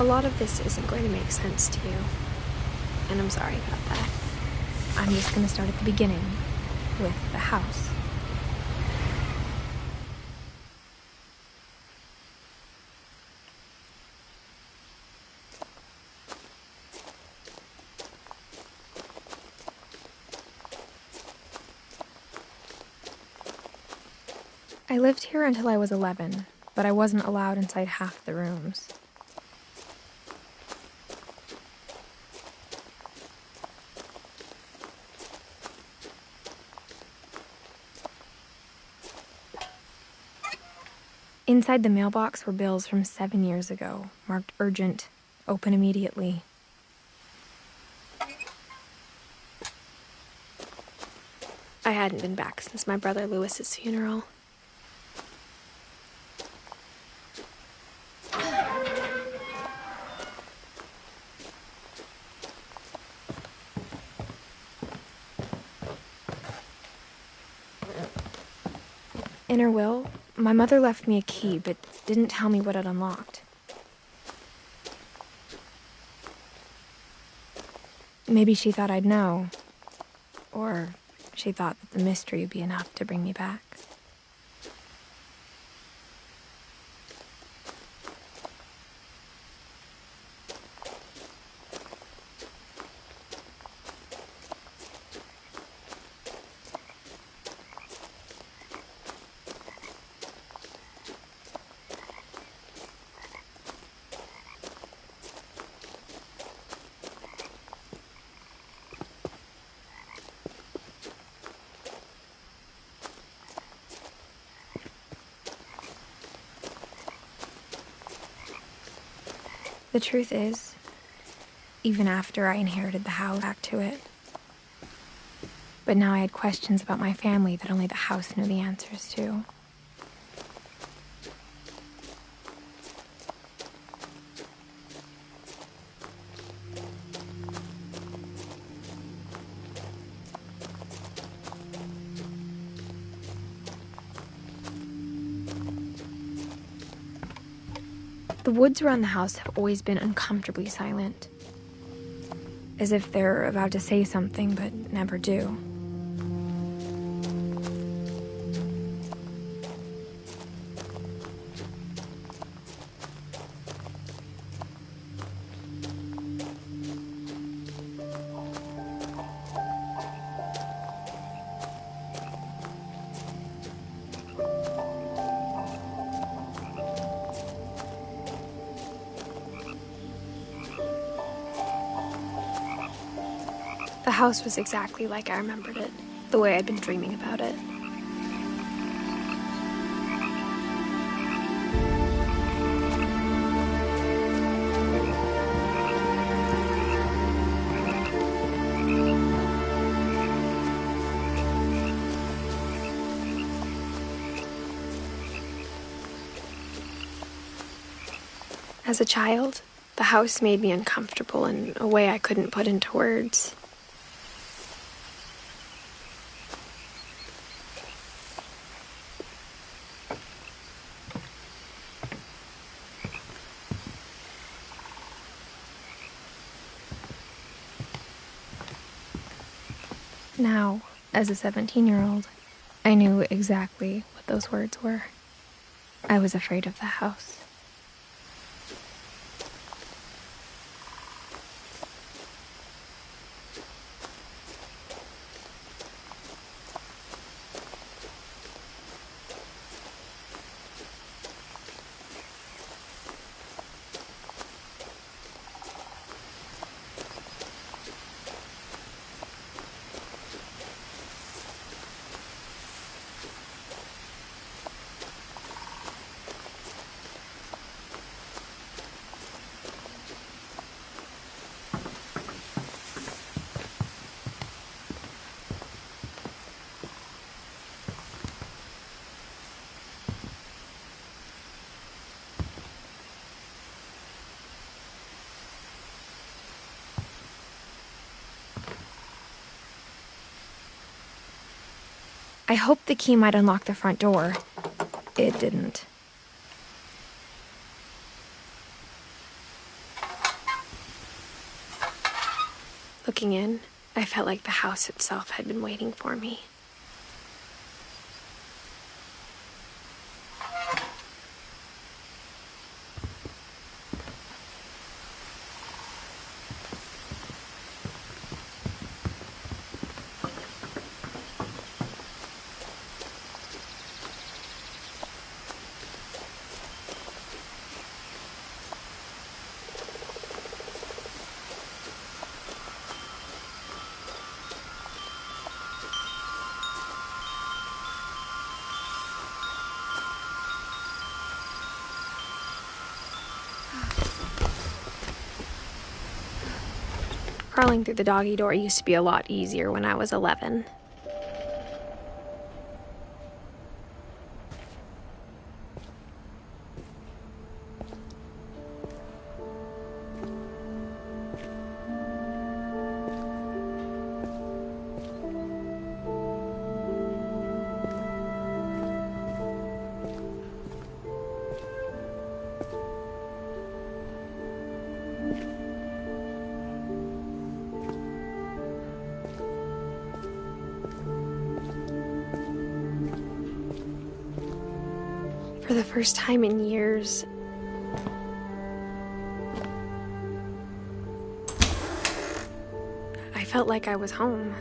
lot of this isn't going to make sense to you, and I'm sorry about that. I'm just going to start at the beginning, with the house. I lived here until I was 11, but I wasn't allowed inside half the rooms. Inside the mailbox were bills from 7 years ago, marked urgent, open immediately. I hadn't been back since my brother Lewis's funeral. In her will, my mother left me a key, but didn't tell me what it unlocked. Maybe she thought I'd know, or she thought that the mystery would be enough to bring me back. The truth is, even after I inherited the house, back to it. But now I had questions about my family that only the house knew the answers to. The woods around the house have always been uncomfortably silent, as if they're about to say something but never do. The house was exactly like I remembered it, the way I'd been dreaming about it. As a child, the house made me uncomfortable in a way I couldn't put into words. Now, as a 17-year-old, I knew exactly what those words were. I was afraid of the house. I hoped the key might unlock the front door. It didn't. Looking in, I felt like the house itself had been waiting for me. Crawling through the doggy door used to be a lot easier when I was 11. For the first time in years, I felt like I was home.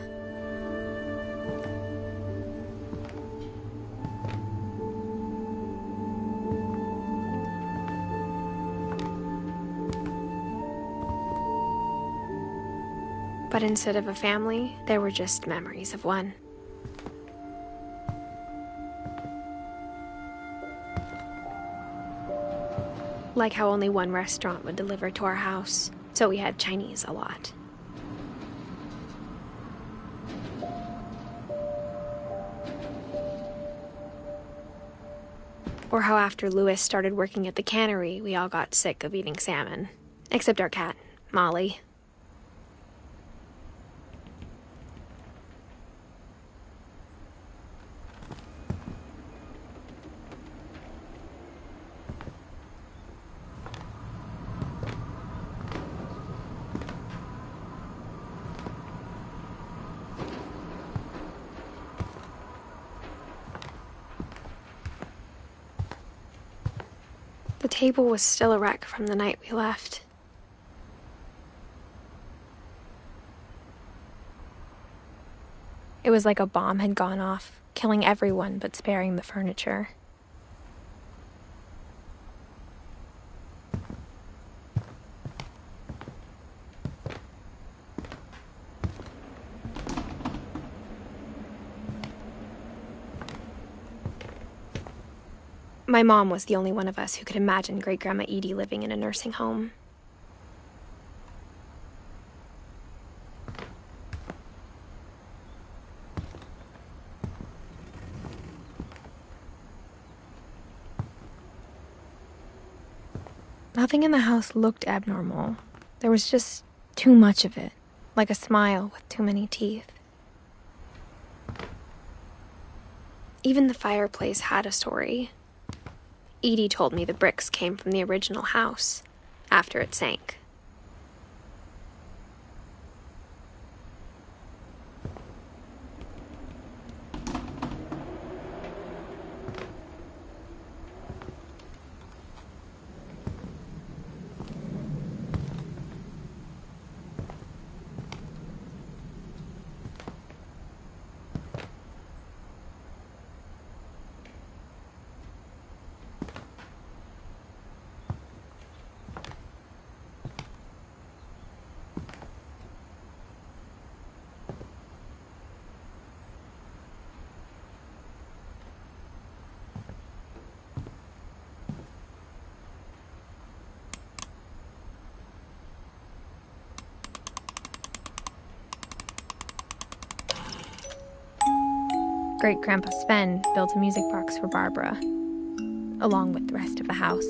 But instead of a family, there were just memories of one. Like how only one restaurant would deliver to our house, so we had Chinese a lot. Or how after Louis started working at the cannery, we all got sick of eating salmon. Except our cat, Molly. The table was still a wreck from the night we left. It was like a bomb had gone off, killing everyone but sparing the furniture. My mom was the only one of us who could imagine Great-Grandma Edie living in a nursing home. Nothing in the house looked abnormal. There was just too much of it, like a smile with too many teeth. Even the fireplace had a story. Edie told me the bricks came from the original house, after it sank. Great-Grandpa Sven built a music box for Barbara, along with the rest of the house.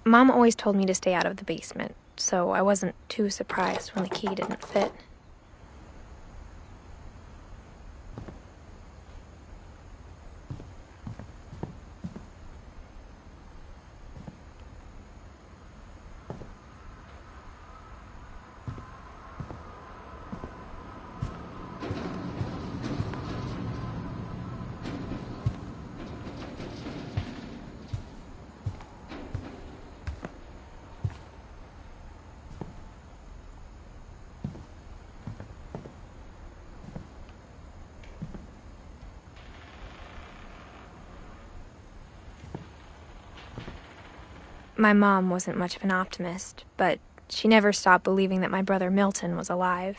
Mom always told me to stay out of the basement, so I wasn't too surprised when the key didn't fit. My mom wasn't much of an optimist, but she never stopped believing that my brother Milton was alive.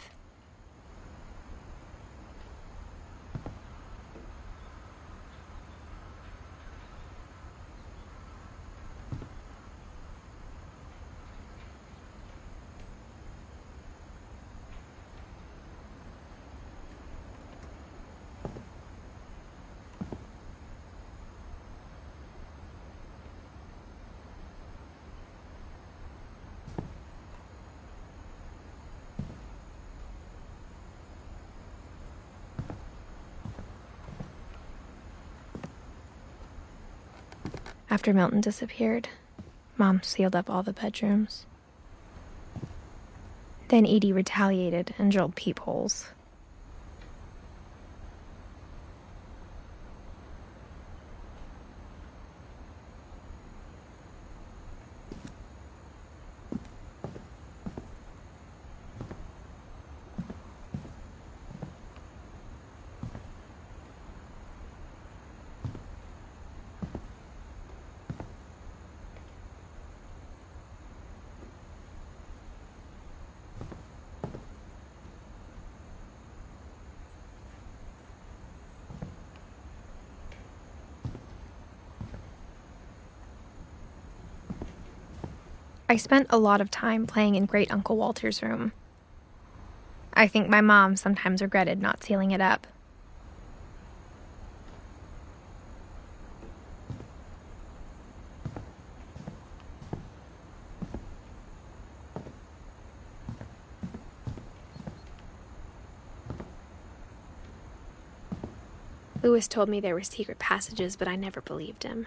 After Milton disappeared, Mom sealed up all the bedrooms. Then Edie retaliated and drilled peepholes. I spent a lot of time playing in Great Uncle Walter's room. I think my mom sometimes regretted not sealing it up. Lewis told me there were secret passages, but I never believed him.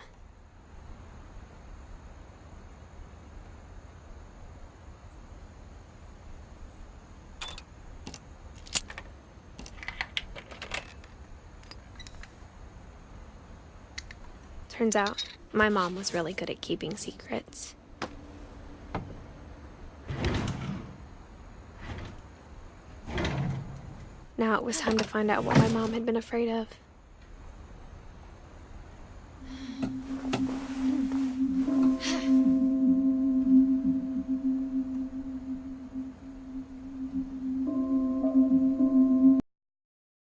Turns out, my mom was really good at keeping secrets. Now it was time to find out what my mom had been afraid of.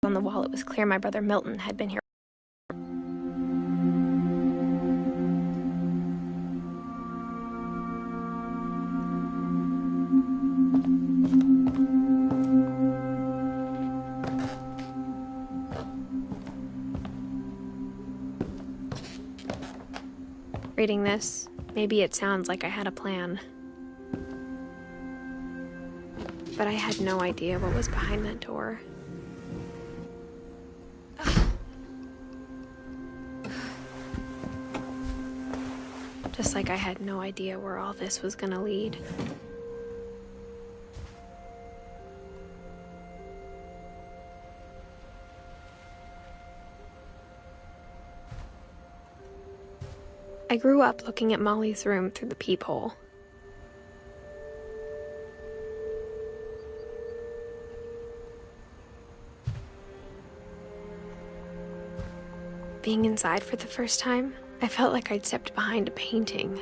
On the wall, it was clear my brother Milton had been here. Reading this, maybe it sounds like I had a plan. But I had no idea what was behind that door. Just like I had no idea where all this was gonna lead. I grew up looking at Molly's room through the peephole. Being inside for the first time, I felt like I'd stepped behind a painting.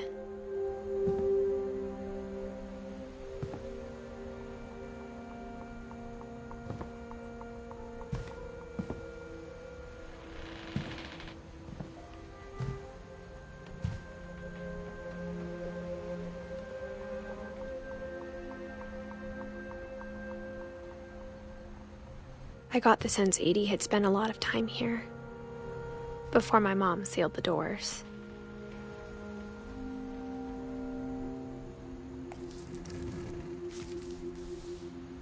I got the sense Edie had spent a lot of time here, before my mom sealed the doors.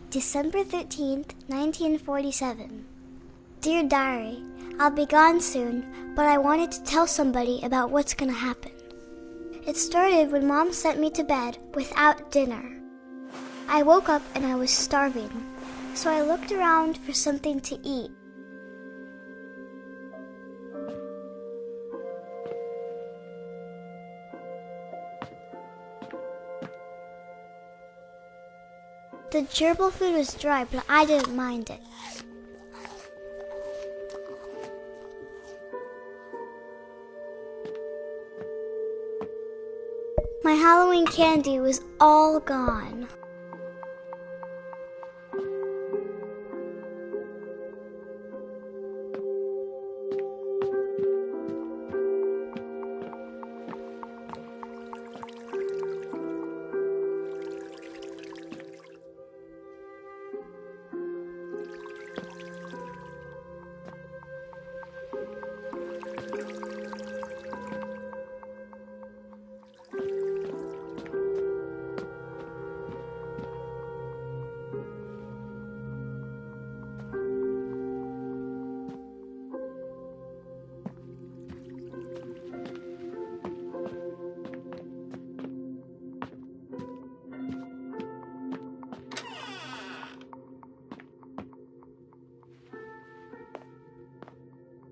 December 13th, 1947. Dear Diary, I'll be gone soon, but I wanted to tell somebody about what's gonna happen. It started when Mom sent me to bed without dinner. I woke up and I was starving, so I looked around for something to eat. The gerbil food was dry, but I didn't mind it. My Halloween candy was all gone.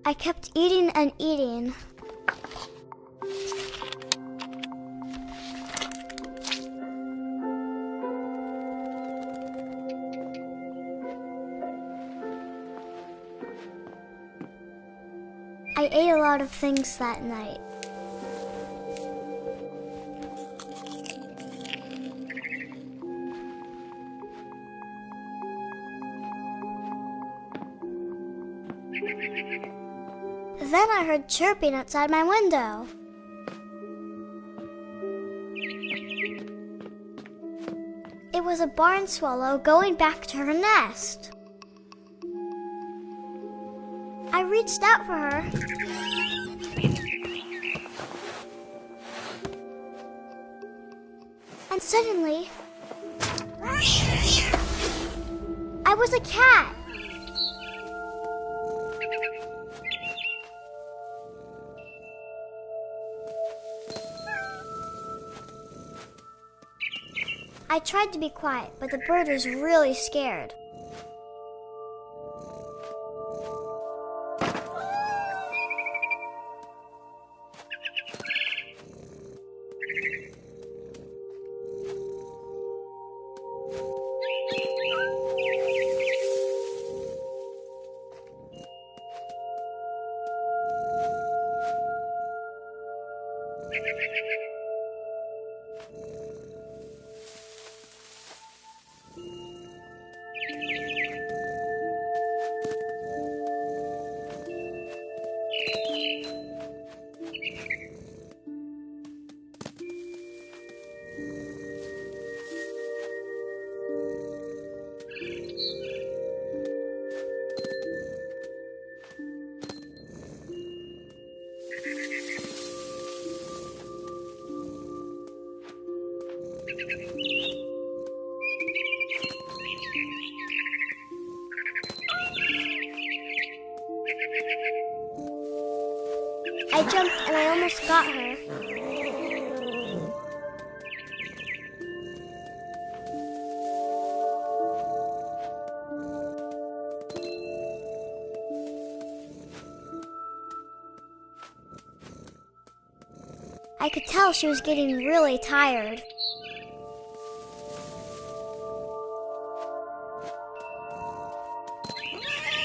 I kept eating and eating. I ate a lot of things that night. Then I heard chirping outside my window. It was a barn swallow going back to her nest. I reached out for her. And suddenly, I was a cat. I tried to be quiet, but the bird was really scared. I jumped and I almost got her. I could tell she was getting really tired.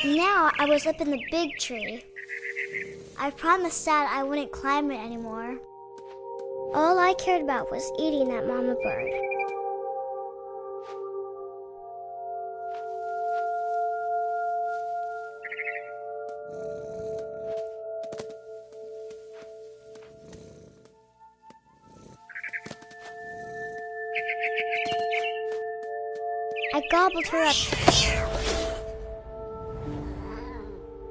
Now I was up in the big tree. I promised Dad I wouldn't climb it anymore. All I cared about was eating that mama bird. I gobbled her up.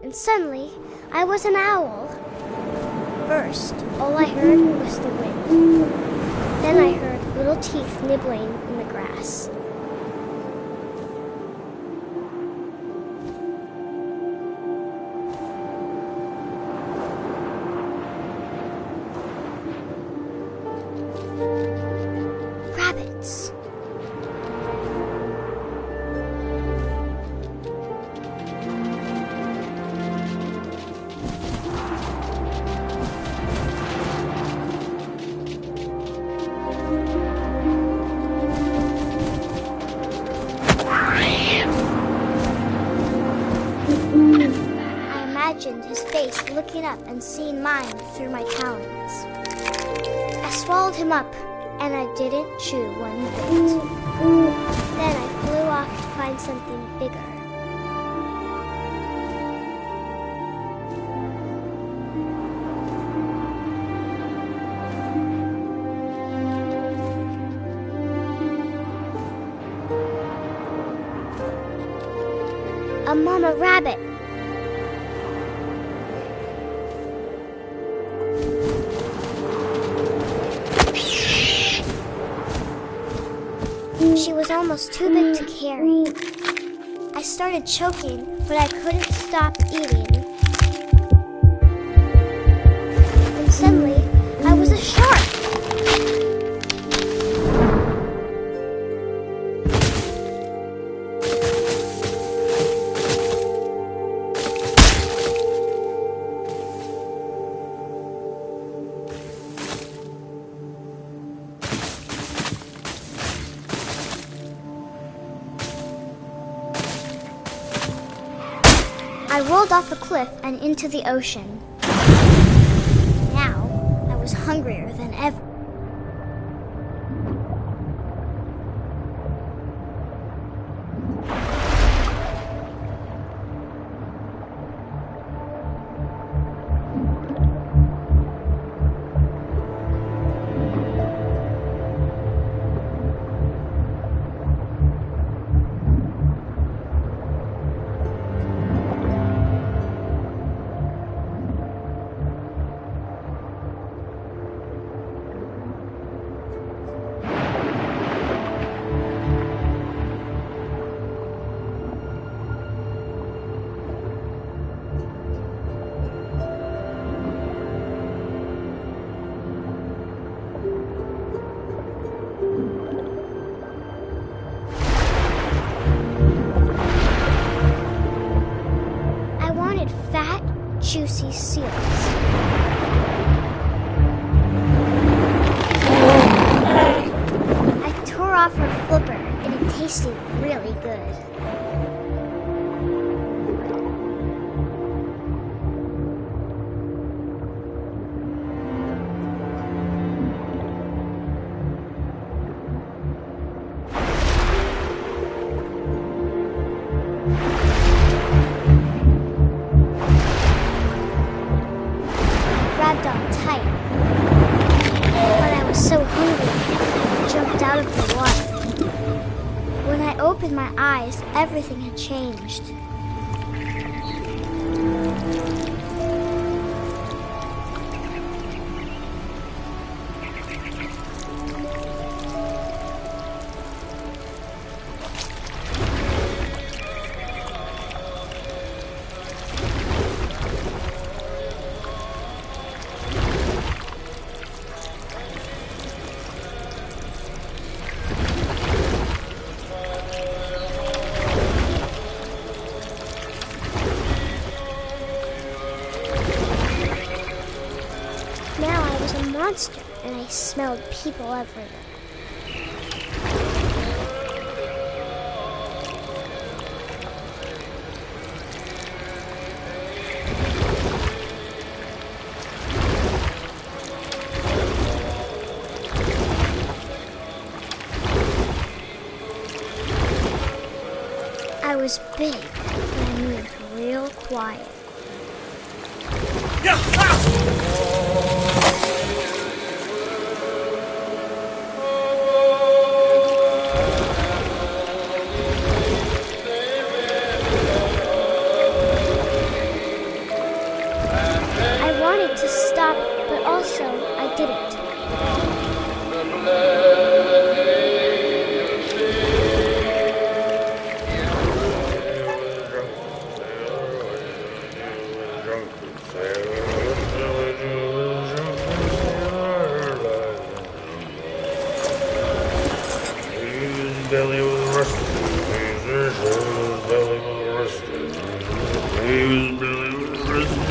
And suddenly, I was an owl. First, all I heard was the wind. Then I heard little teeth nibbling in the grass. imagined his face looking up and seeing mine through my talons. I swallowed him up, and I didn't chew one bit. Then I flew off to find something bigger. A mama rabbit. She was almost too big to carry. I started choking, but I couldn't stop eating. And suddenly, I was a shark. I rolled off a cliff and into the ocean. Now, I was hungrier than ever. Fat, juicy seals. I tore off her flipper, and it tasted really good. Grabbed on tight, but I was so hungry, I jumped out of the water. When I opened my eyes, everything had changed. Now I was a monster, and I smelled people everywhere. I was big, but I moved real quiet. I wanted to stop, but also I didn't. Belly was rusted. His belly was rusted. His belly was rusted.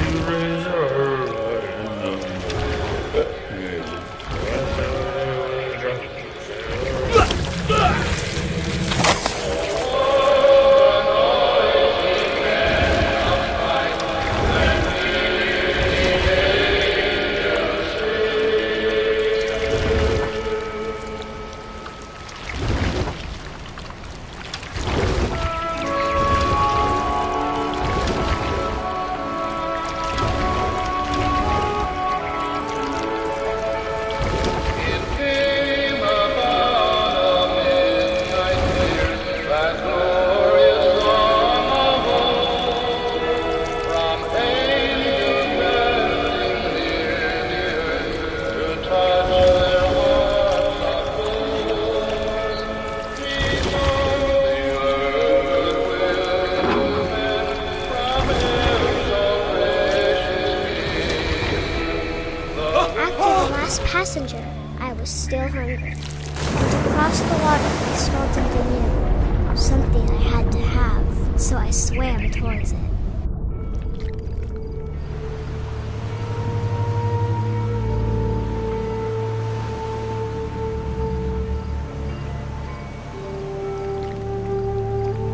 last passenger, I was still hungry. And across the water, I smelled something new. Something I had to have, so I swam towards it.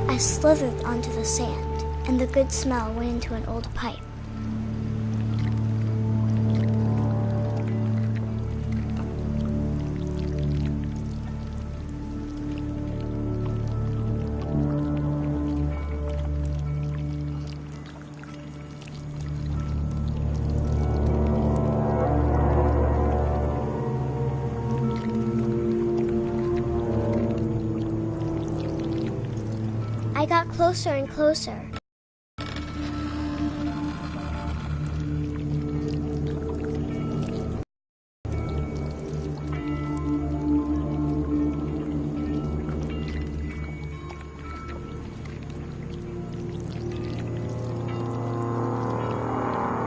I slithered onto the sand, and the good smell went into an old pipe. I got closer and closer.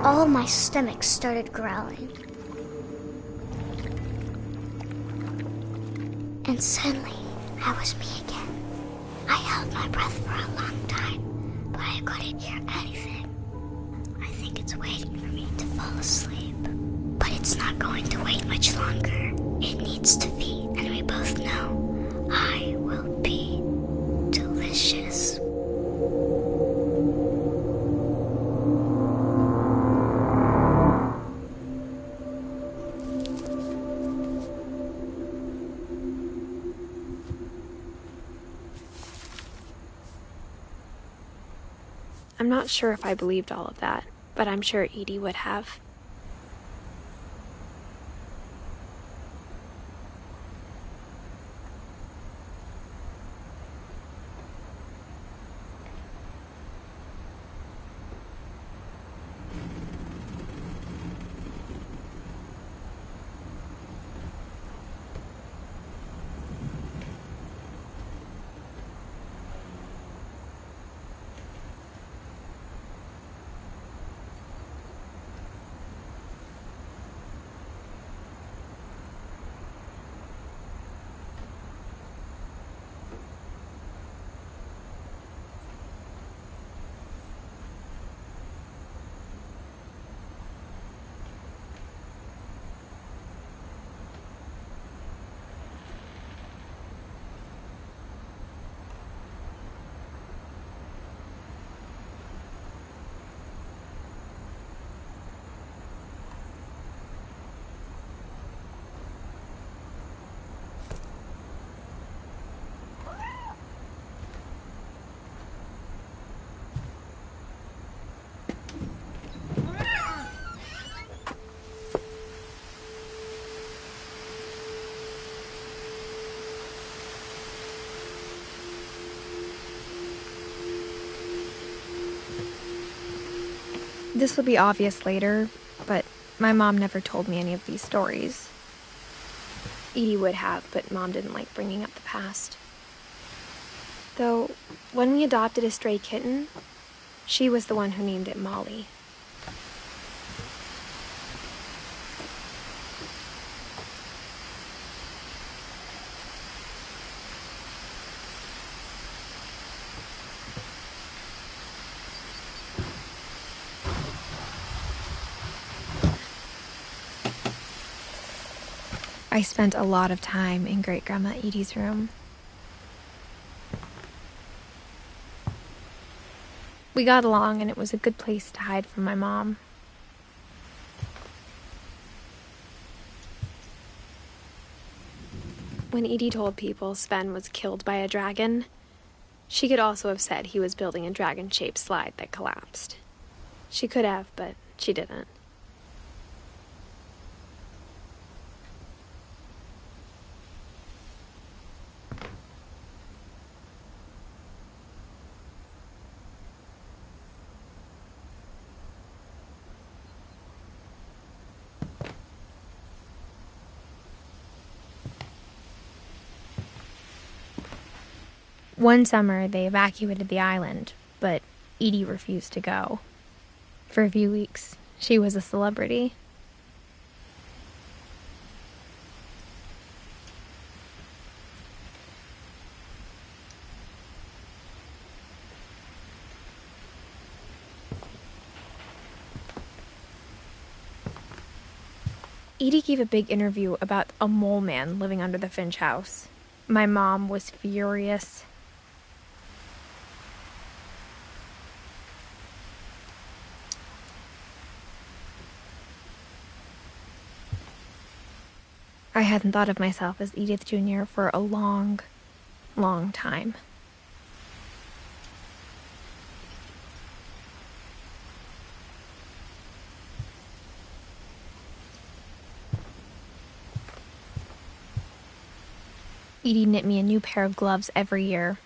All my stomach started growling. And suddenly, I was me again. I held my breath for a long time, but I couldn't hear anything. I think it's waiting for me to fall asleep. But it's not going to wait much longer. It needs to feed, and we both know I will be delicious. I'm not sure if I believed all of that, but I'm sure Edie would have. This will be obvious later, but my mom never told me any of these stories. Edie would have, but Mom didn't like bringing up the past. Though, when we adopted a stray kitten, she was the one who named it Molly. I spent a lot of time in Great-Grandma Edie's room. We got along, and it was a good place to hide from my mom. When Edie told people Sven was killed by a dragon, she could also have said he was building a dragon-shaped slide that collapsed. She could have, but she didn't. One summer, they evacuated the island, but Edie refused to go. For a few weeks, she was a celebrity. Edie gave a big interview about a mole man living under the Finch house. My mom was furious. I hadn't thought of myself as Edith Jr. for a long, long time. Edie knit me a new pair of gloves every year,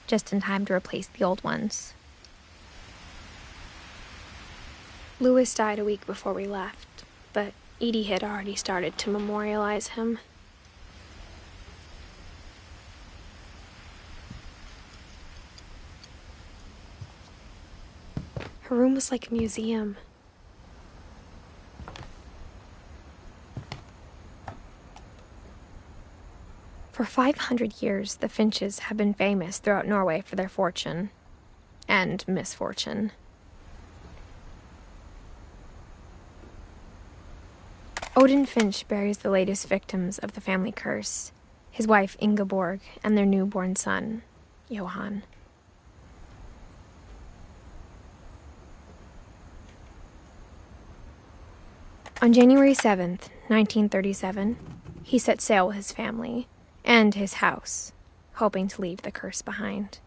just in time to replace the old ones. Louis died a week before we left, but Edie had already started to memorialize him. Her room was like a museum. For 500 years, the Finches have been famous throughout Norway for their fortune and misfortune. Odin Finch buries the latest victims of the family curse, his wife Ingeborg and their newborn son, Johan. On January 7th, 1937, he set sail with his family and his house, hoping to leave the curse behind.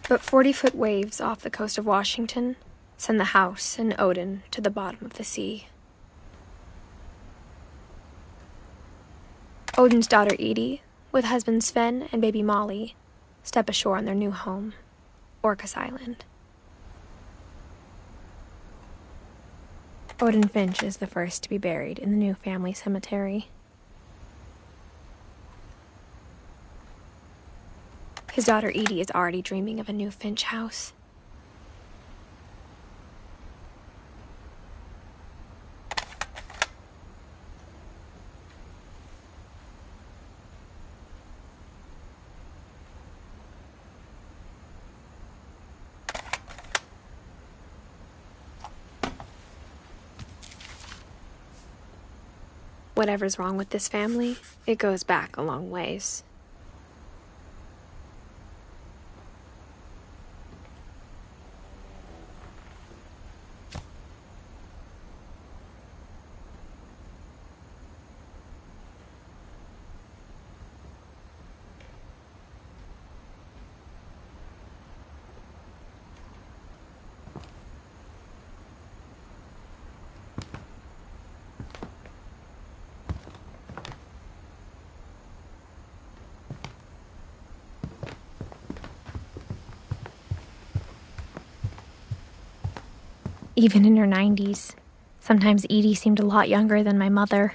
But 40-foot waves off the coast of Washington send the house and Odin to the bottom of the sea. Odin's daughter Edie, with husband Sven and baby Molly, step ashore on their new home, Orcas Island. Odin Finch is the first to be buried in the new family cemetery. His daughter Edie is already dreaming of a new Finch house. Whatever's wrong with this family, it goes back a long ways. Even in her 90s, sometimes Edie seemed a lot younger than my mother.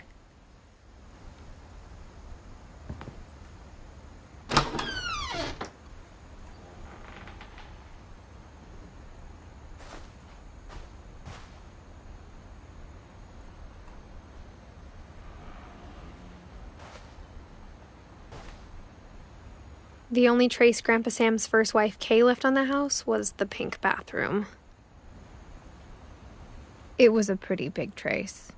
The only trace Grandpa Sam's first wife Kay left on the house was the pink bathroom. It was a pretty big trace.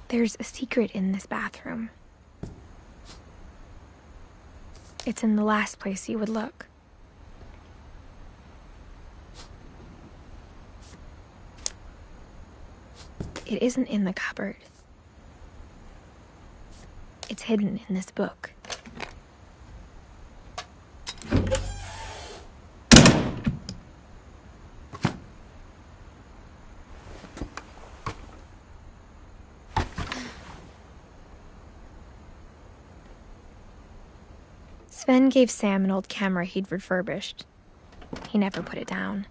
There's a secret in this bathroom. It's in the last place you would look. It isn't in the cupboard. It's hidden in this book. Sven gave Sam an old camera he'd refurbished. He never put it down.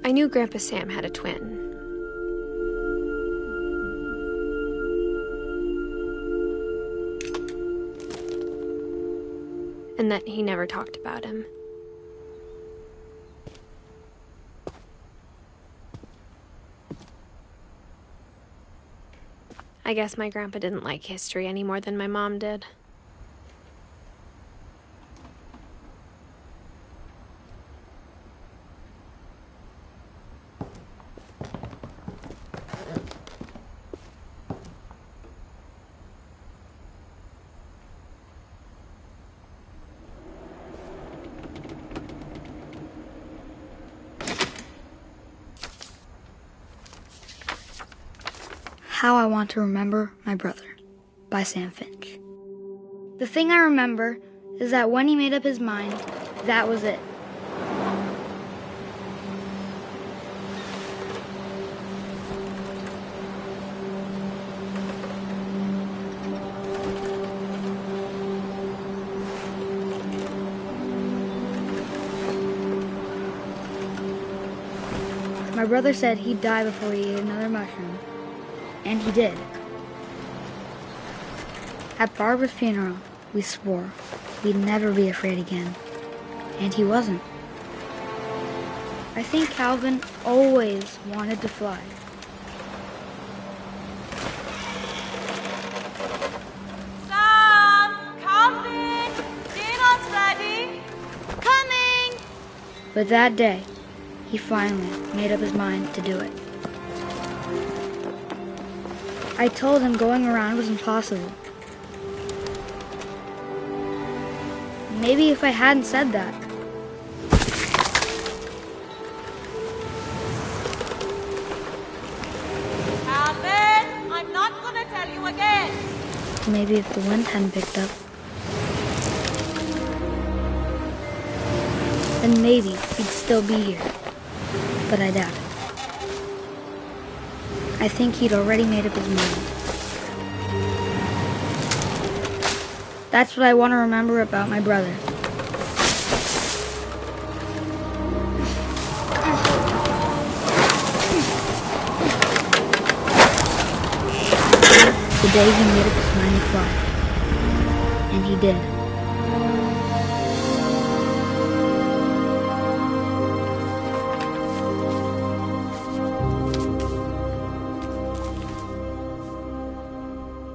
I knew Grandpa Sam had a twin. And that he never talked about him. I guess my grandpa didn't like history any more than my mom did. How I Want to Remember My Brother by Sam Finch. The thing I remember is that when he made up his mind, that was it. My brother said he'd die before he ate another mushroom. And he did. At Barbara's funeral, we swore we'd never be afraid again. And he wasn't. I think Calvin always wanted to fly. Sam! Calvin! Dinner's ready! Coming! But that day, he finally made up his mind to do it. I told him going around was impossible. Maybe if I hadn't said that. Calvin, I'm not gonna tell you again. Maybe if the wind hadn't picked up. Then maybe he'd still be here. But I doubt it. I think he'd already made up his mind. That's what I want to remember about my brother. The day he made up his mind to fly. And he did.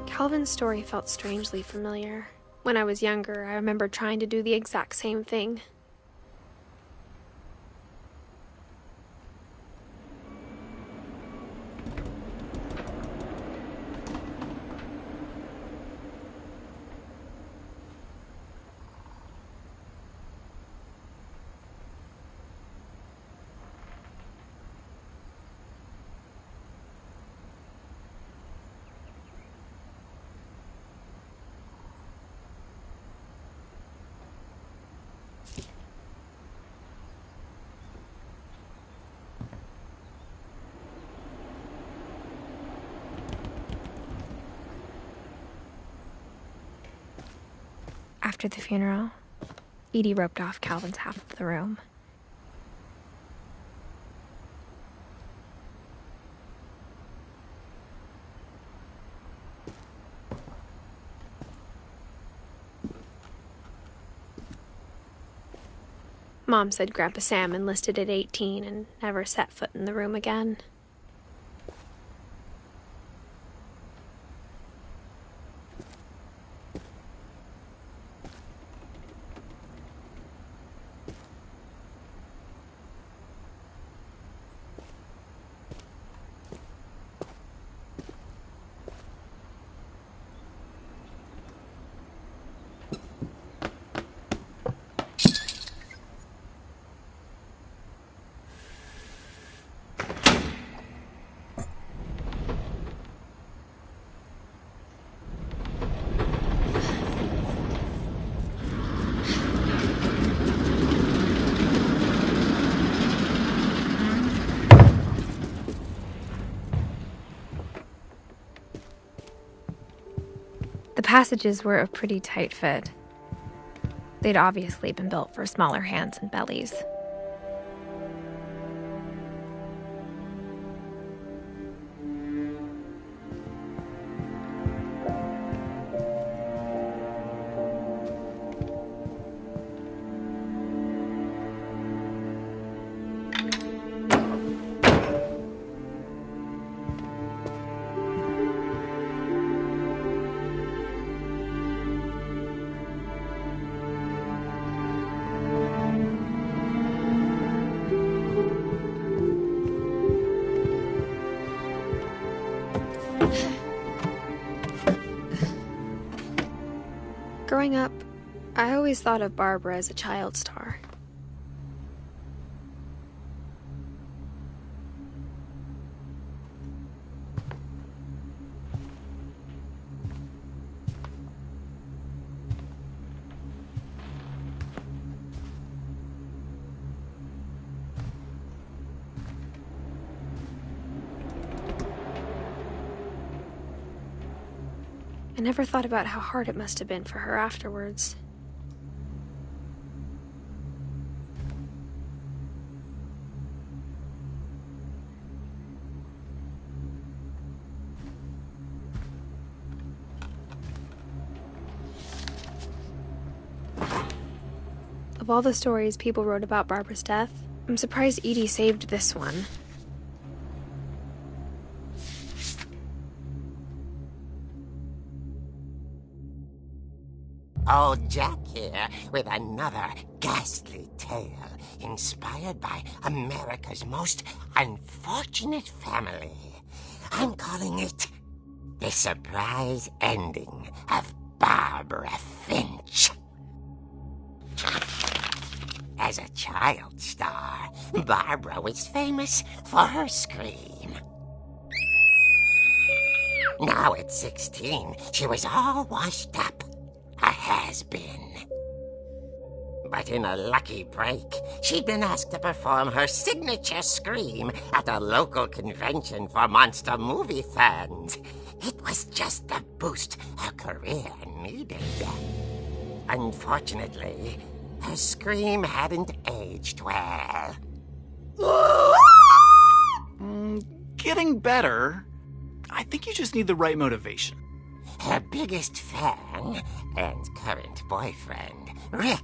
Calvin's story felt strangely familiar. When I was younger, I remember trying to do the exact same thing. After the funeral, Edie roped off Calvin's half of the room. Mom said Grandpa Sam enlisted at 18 and never set foot in the room again. The passages were a pretty tight fit. They'd obviously been built for smaller hands and bellies. Growing up, I always thought of Barbara as a child star. I never thought about how hard it must have been for her afterwards. Of all the stories people wrote about Barbara's death, I'm surprised Edie saved this one. Old Jack here with another ghastly tale inspired by America's most unfortunate family. I'm calling it The Surprise Ending of Barbara Finch. As a child star, Barbara was famous for her scream. Now at 16, she was all washed up. A has-been. But in a lucky break, she'd been asked to perform her signature scream at a local convention for monster movie fans. It was just the boost her career needed. Unfortunately, her scream hadn't aged well. Getting better. I think you just need the right motivation. Her biggest fan and current boyfriend, Rick,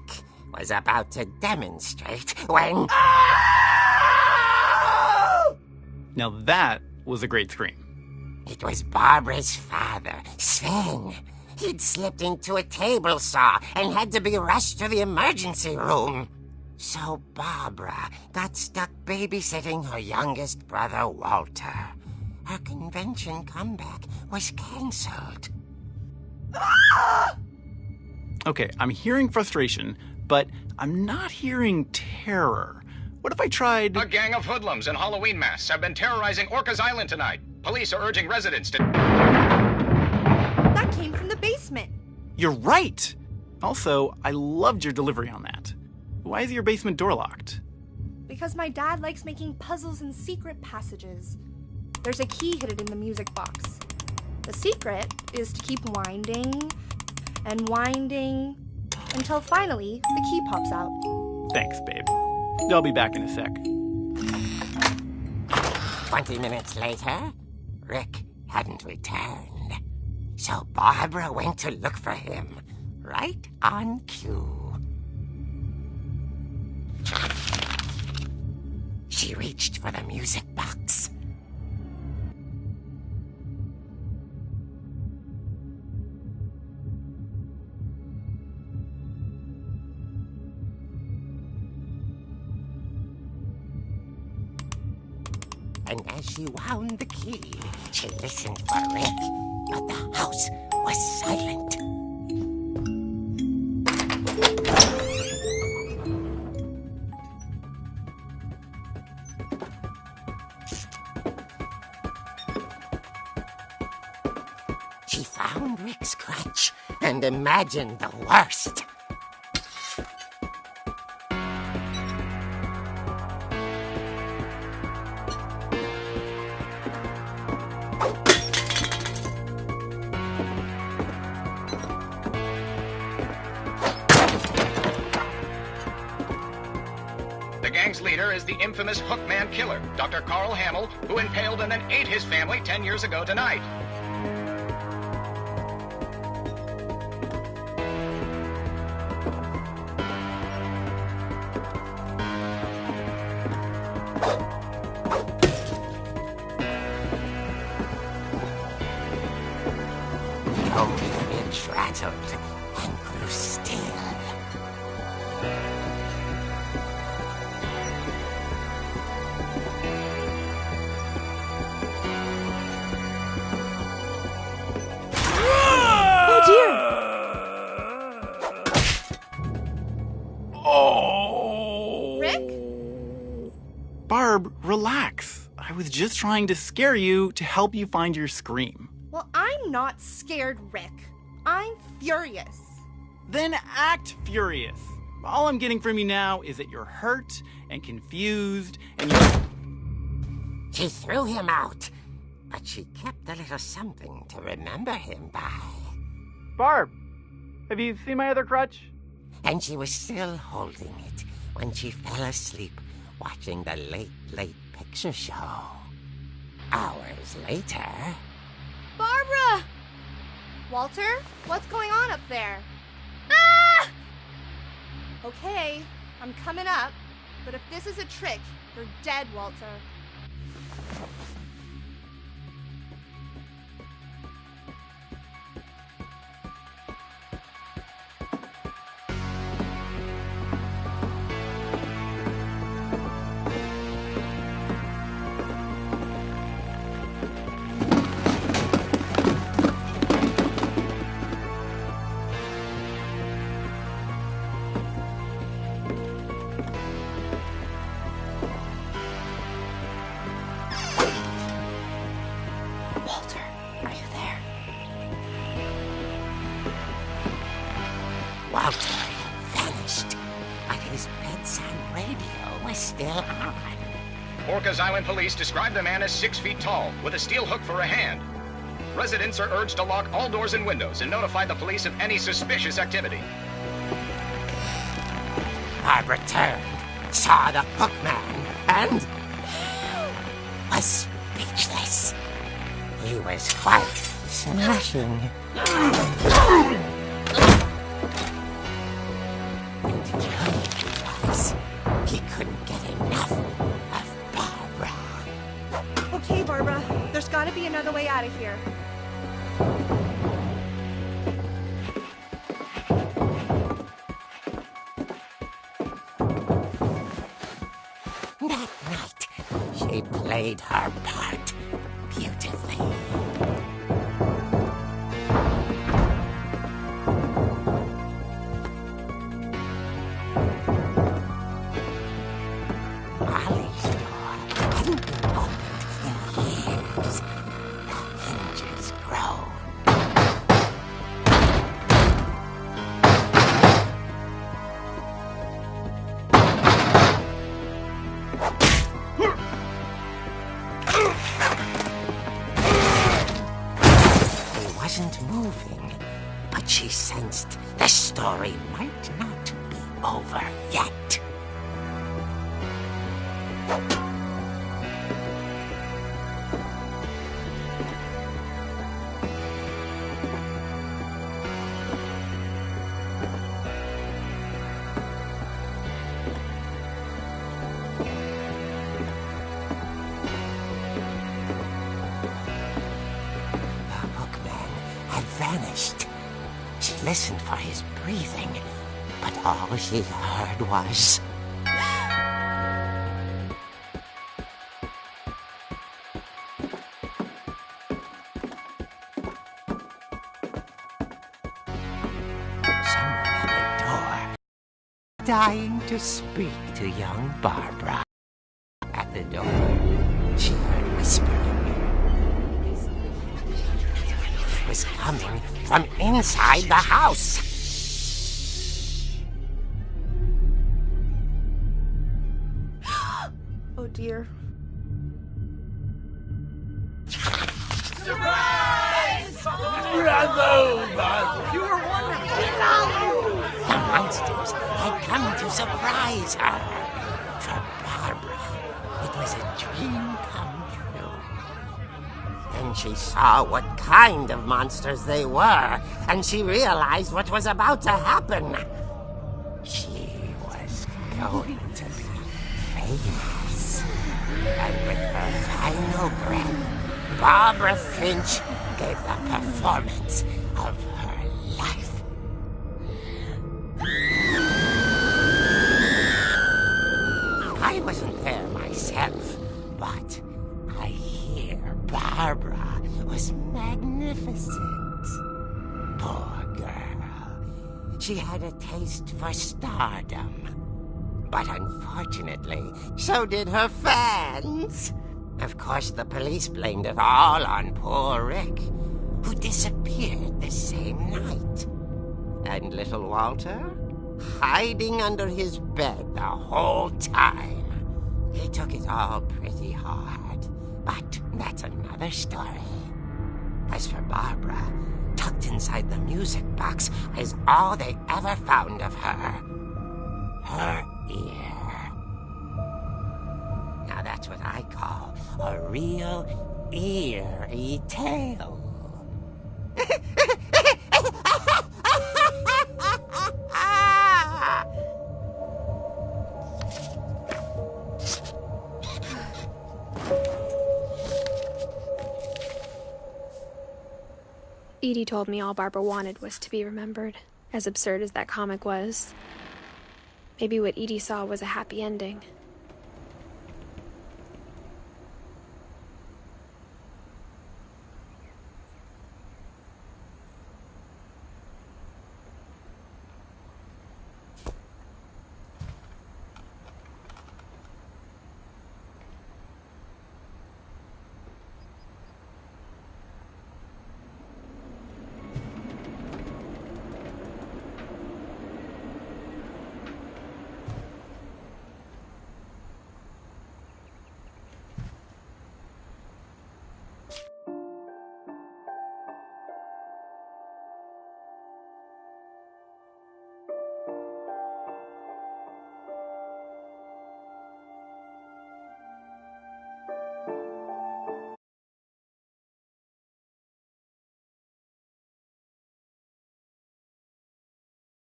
was about to demonstrate when... Now that was a great scream. It was Barbara's father, Sven. He'd slipped into a table saw and had to be rushed to the emergency room. So Barbara got stuck babysitting her youngest brother, Walter. Her convention comeback was cancelled. Okay, I'm hearing frustration, but I'm not hearing terror. What if I tried... A gang of hoodlums in Halloween masks have been terrorizing Orcas Island tonight. Police are urging residents to... That came from the basement. You're right! Also, I loved your delivery on that. Why is your basement door locked? Because my dad likes making puzzles and secret passages. There's a key hidden in the music box. The secret is to keep winding and winding until finally the key pops out. Thanks, babe. I'll be back in a sec. 20 minutes later, Rick hadn't returned. So Barbara went to look for him, right on cue. She reached for the music box. And as she wound the key, she listened for Rick, but the house was silent. She found Rick's crutch and imagined the worst. The gang's leader is the infamous Hookman killer, Dr. Carl Hamill, who impaled and then ate his family 10 years ago tonight. Only it rattled and grew still. just trying to scare you to help you find your scream. Well, I'm not scared, Rick. I'm furious. Then act furious. All I'm getting from you now is that you're hurt and confused and you're... She threw him out, but she kept a little something to remember him by. Barb, have you seen my other crutch? And she was still holding it when she fell asleep watching the late picture show. Hours later... Barbara! Walter, what's going on up there? Ah! Okay, I'm coming up, but if this is a trick, you're dead, Walter. Walter had vanished, but his bedside radio was still on. Orcas Island police describe the man as 6 feet tall, with a steel hook for a hand. Residents are urged to lock all doors and windows and notify the police of any suspicious activity. Barbara turned, saw the hook man, and was speechless. He was quite smashing. And he realized he couldn't get enough of Barbara. Okay, Barbara, there's gotta be another way out of here. That night, she played her part beautifully. Molly's door hadn't been opened in years. The hinges groaned. He wasn't moving, but she sensed the story might not be over yet. The hookman had vanished. She listened for his breathing, but all she heard was... someone at the door, dying to speak to young Barbara. At the door, she heard whispering. It was coming from inside the house. Oh dear. The monsters had come to surprise her. For Barbara, it was a dream come true. Then she saw what kind of monsters they were, and she realized what was about to happen. She was going to be famous. And with her final breath, Barbara Finch gave the performance of her life. I wasn't there myself, but I hear Barbara was magnificent. Poor girl. She had a taste for stardom. But unfortunately, so did her fans. Of course, the police blamed it all on poor Rick, who disappeared the same night. And little Walter, hiding under his bed the whole time. He took it all pretty hard, but that's another story. As for Barbara, tucked inside the music box is all they ever found of her. Her ear. Now that's what I call a real eerie tale. Edie told me all Barbara wanted was to be remembered, as absurd as that comic was. Maybe what Edie saw was a happy ending.